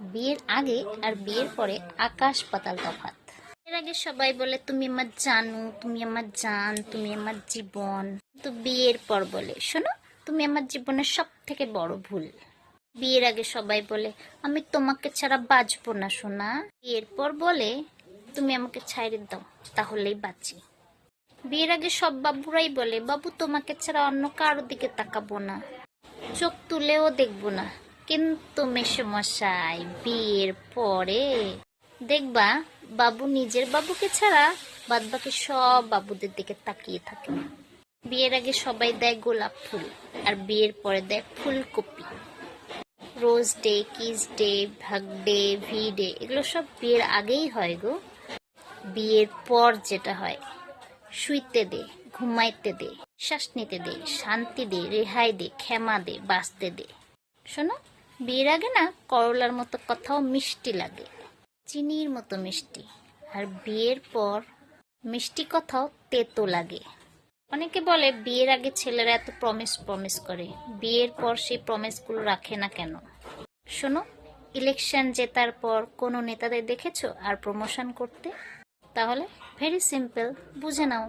বিয়ের আগে আর বিয়ের পরে আকাশ পাতাল তফাৎ। এর আগে সবাই বলে তুমি আমার জানু, তুমি আমার জান, তুমি আমার জীবন। তো বিয়ের পর বলে শোনো, তুমি আমার জীবনের সব থেকে বড় ভুল। বিয়ের আগে সবাই বলে আমি তোমাকে ছাড়া বাঁচবো না সোনা। বিয়ের পর বলে তুমি আমাকে ছাইড়ে দাও, তাহলেই বাঁচি। বিয়ের আগে সব বাবুরাই বলে বাবু তোমাকে ছাড়া অন্য কারোর দিকে তাকাবো না, চোখ তুলেও দেখবো না। কিন্তু মেসোমশাই বিয়ের পরে দেখবা বাবু নিজের বাবুকে ছাড়া বাদবাকি সব বাবুদের দিকে তাকিয়ে থাকে। বিয়ের আগে সবাই দেয় গোলাপ ফুল, আর বিয়ের পরে দেয় ফুলকপি। রোজ ডে, কিস ডে, ভাগ ডে, ভি ডে, এগুলো সব বিয়ের আগেই হয় গো। বিয়ের পর যেটা হয়, শুইতে দে, ঘুমাইতে দে, শ্বাস নিতে দে, শান্তি দে, রেহাই দে, ক্ষমা দে, বাঁচতে দে। শোনো, বিয়ের আগে না করলার মতো কথাও মিষ্টি লাগে, চিনির মতো মিষ্টি। আর বিয়ের পর মিষ্টি কথাও তেতো লাগে। অনেকে বলে বিয়ের আগে ছেলেরা এত প্রমিস প্রমিস করে, বিয়ের পর সেই প্রমিসগুলো রাখে না কেন? শোনো, ইলেকশন জেতার পর কোনো নেতাদের দেখেছো আর প্রমোশন করতে? তাহলে ভেরি সিম্পল, বুঝে নাও।